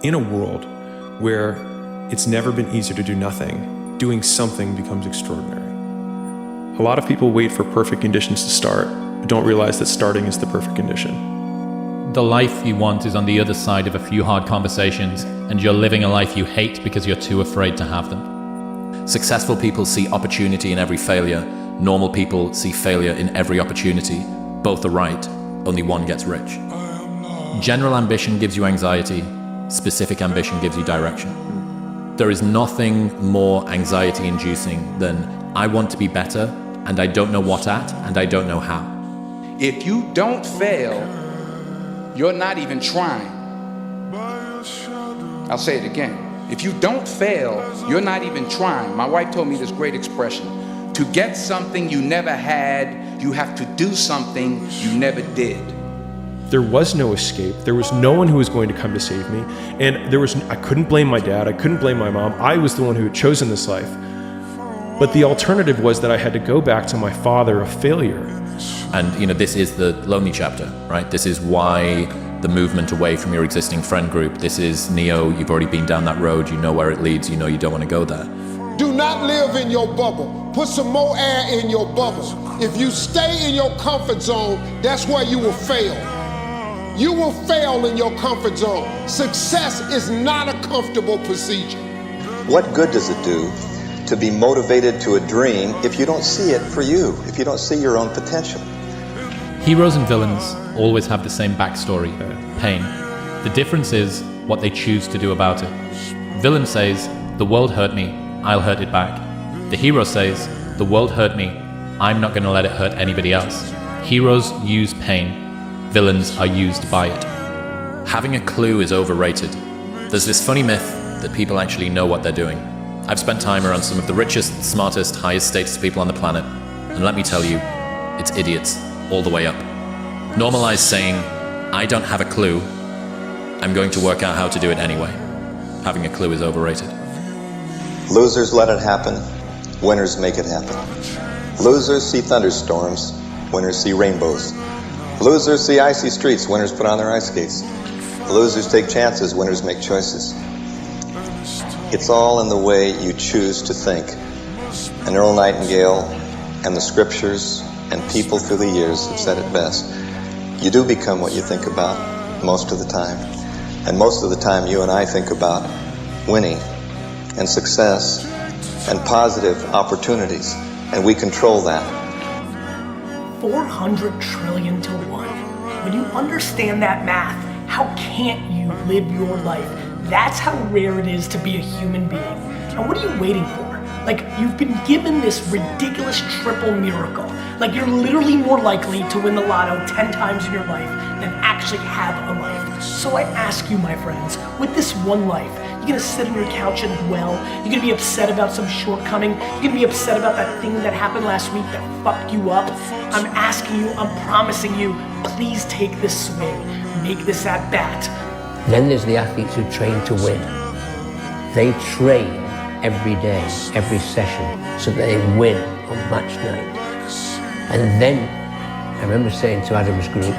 In a world where it's never been easier to do nothing, doing something becomes extraordinary. A lot of people wait for perfect conditions to start, but don't realize that starting is the perfect condition. The life you want is on the other side of a few hard conversations, and you're living a life you hate because you're too afraid to have them. Successful people see opportunity in every failure. Normal people see failure in every opportunity. Both are right, only one gets rich. General ambition gives you anxiety. Specific ambition gives you direction. There is nothing more anxiety-inducing than I want to be better, and I don't know what at, and I don't know how. If you don't fail, you're not even trying. I'll say it again. If you don't fail, you're not even trying. My wife told me this great expression. To get something you never had, you have to do something you never did. There was no escape. There was no one who was going to come to save me. And I couldn't blame my dad. I couldn't blame my mom. I was the one who had chosen this life. But the alternative was that I had to go back to my father, a failure. And this is the lonely chapter, right? This is why the movement away from your existing friend group. This is Neo, you've already been down that road, you know where it leads, you know you don't want to go there. Do not live in your bubble. Put some more air in your bubble. If you stay in your comfort zone, that's where you will fail. You will fail in your comfort zone. Success is not a comfortable procedure. What good does it do to be motivated to a dream if you don't see it for you, if you don't see your own potential? Heroes and villains always have the same backstory, pain. The difference is what they choose to do about it. Villain says, the world hurt me, I'll hurt it back. The hero says, the world hurt me, I'm not going to let it hurt anybody else. Heroes use pain. Villains are used by it. Having a clue is overrated. There's this funny myth that people actually know what they're doing. I've spent time around some of the richest, smartest, highest status people on the planet, and let me tell you, it's idiots all the way up. Normalize saying, I don't have a clue, I'm going to work out how to do it anyway. Having a clue is overrated. Losers let it happen, winners make it happen. Losers see thunderstorms, winners see rainbows. Losers see icy streets, winners put on their ice skates. Losers take chances, winners make choices. It's all in the way you choose to think. And Earl Nightingale and the scriptures and people through the years have said it best. You do become what you think about most of the time. And most of the time you and I think about winning and success and positive opportunities. And we control that. 400 trillion to 1. When you understand that math, how can't you live your life? That's how rare it is to be a human being. And what are you waiting for? Like, you've been given this ridiculous triple miracle. Like, you're literally more likely to win the lotto 10 times in your life than actually have a life. So I ask you, my friends, with this one life, you're gonna sit on your couch and dwell. You're gonna be upset about some shortcoming. You're gonna be upset about that thing that happened last week that fucked you up. I'm asking you, I'm promising you, please take this swing. Make this at bat. Then there's the athletes who train to win. They train every day, every session, so that they win on match night. And then, I remember saying to Adam's group,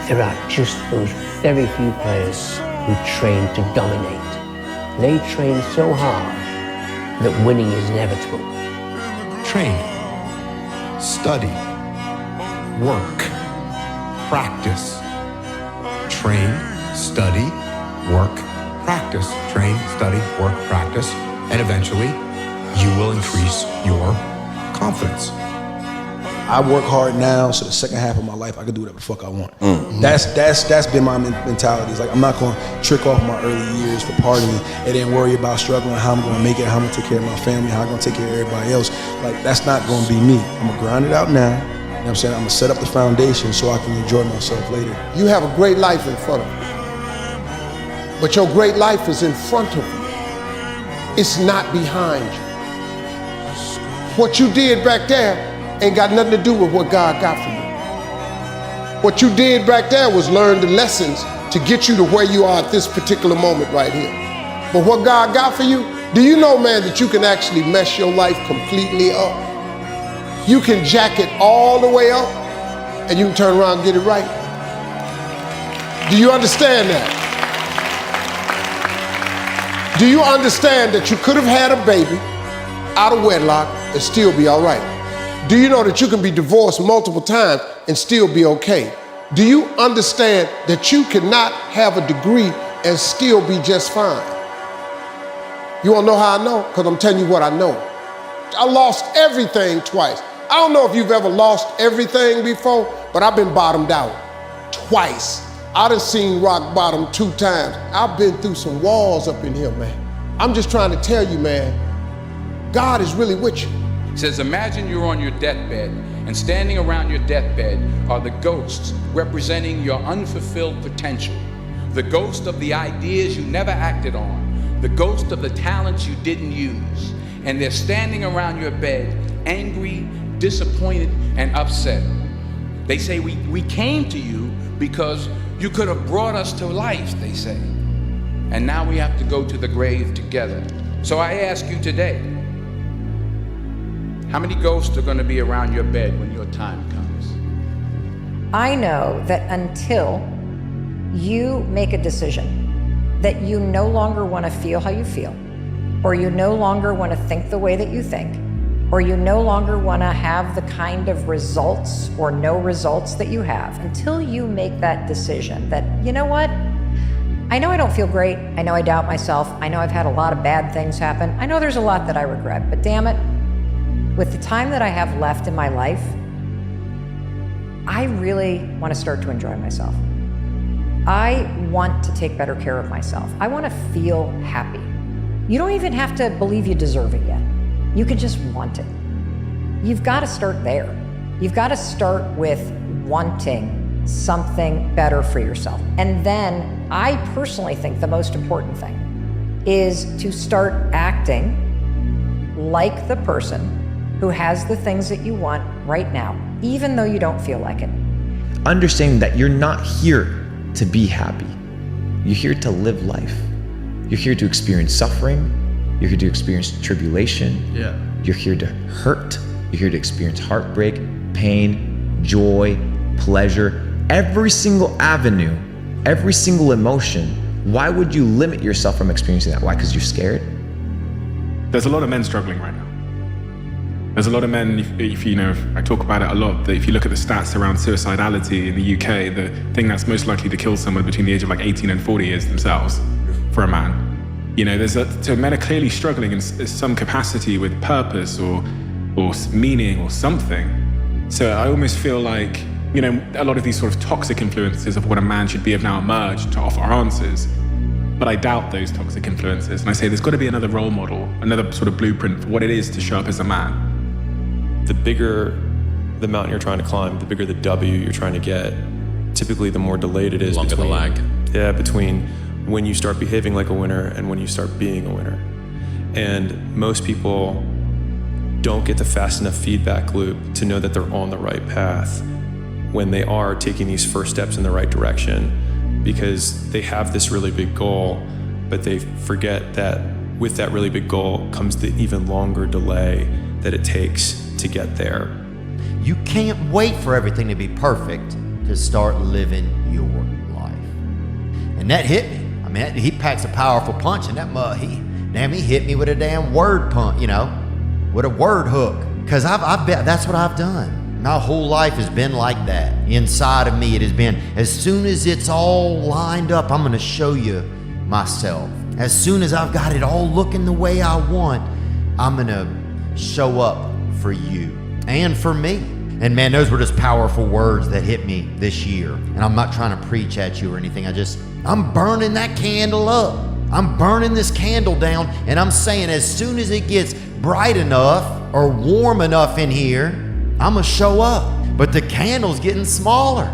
there are just those very few players who train to dominate. They train so hard that winning is inevitable. Train, study, work, practice. Train, study, work, practice. Train, study, work, practice. And eventually, you will increase your confidence. I work hard now, so the second half of my life, I can do whatever the fuck I want. That's been my mentality. It's like, I'm not gonna trick off my early years for partying and then worry about struggling, how I'm gonna make it, how I'm gonna take care of my family, how I'm gonna take care of everybody else. Like, that's not gonna be me. I'm gonna grind it out now. You know what I'm saying? I'm gonna set up the foundation so I can enjoy myself later. You have a great life in front of you. But your great life is in front of you. It's not behind you. What you did back there ain't got nothing to do with what God got for you. What you did back there was learn the lessons to get you to where you are at this particular moment right here. But what God got for you, do you know, man, that you can actually mess your life completely up? You can jack it all the way up and you can turn around and get it right. Do you understand that? Do you understand that you could have had a baby out of wedlock and still be all right? Do you know that you can be divorced multiple times and still be okay? Do you understand that you cannot have a degree and still be just fine? You wanna know how I know? Because I'm telling you what I know. I lost everything twice. I don't know if you've ever lost everything before, but I've been bottomed out twice. I done seen rock bottom 2 times. I've been through some walls up in here, man. I'm just trying to tell you, man, God is really with you. It says, imagine you're on your deathbed, and standing around your deathbed are the ghosts representing your unfulfilled potential, the ghost of the ideas you never acted on, the ghost of the talents you didn't use, and they're standing around your bed, angry, disappointed, and upset. They say, we came to you because you could have brought us to life, they say. And now we have to go to the grave together. So I ask you today, how many ghosts are going to be around your bed when your time comes? I know that until you make a decision that you no longer want to feel how you feel, or you no longer want to think the way that you think, or you no longer want to have the kind of results or no results that you have, until you make that decision that, you know what, I know I don't feel great, I know I doubt myself, I know I've had a lot of bad things happen, I know there's a lot that I regret, but damn it, with the time that I have left in my life, I really want to start to enjoy myself. I want to take better care of myself. I want to feel happy. You don't even have to believe you deserve it yet. You can just want it. You've got to start there. You've got to start with wanting something better for yourself. And then I personally think the most important thing is to start acting like the person who has the things that you want right now, even though you don't feel like it. Understanding that you're not here to be happy. You're here to live life. You're here to experience suffering. You're here to experience tribulation. Yeah. You're here to hurt. You're here to experience heartbreak, pain, joy, pleasure, every single avenue, every single emotion. Why would you limit yourself from experiencing that? Why? Because you're scared? There's a lot of men struggling right now. There's a lot of men, if you know, I talk about it a lot, that if you look at the stats around suicidality in the UK, the thing that's most likely to kill someone between the age of like 18 and 40 is themselves, for a man. You know, so men are clearly struggling in some capacity with purpose or meaning or something. So I almost feel like, you know, a lot of these sort of toxic influences of what a man should be have now emerged to offer answers. But I doubt those toxic influences. And I say there's got to be another role model, another sort of blueprint for what it is to show up as a man. The bigger the mountain you're trying to climb, the bigger the W you're trying to get, typically the more delayed it is. Longer the lag. Yeah, between when you start behaving like a winner and when you start being a winner. And most people don't get the fast enough feedback loop to know that they're on the right path when they are taking these first steps in the right direction, because they have this really big goal, but they forget that with that really big goal comes the even longer delay that it takes to get there. You can't wait for everything to be perfect to start living your life. And that hit me. I mean, he packs a powerful punch, and he hit me with a damn word punch, you know, with a word hook. Because I've bet that's what I've done. My whole life has been like that. Inside of me, it has been, as soon as it's all lined up, I'm gonna show you myself. As soon as I've got it all looking the way I want, I'm gonna show up for you and for me. And man, those were just powerful words that hit me this year. And I'm not trying to preach at you or anything. I'm burning that candle up. I'm burning this candle down, and I'm saying as soon as it gets bright enough or warm enough in here, I'm gonna show up. But the candle's getting smaller.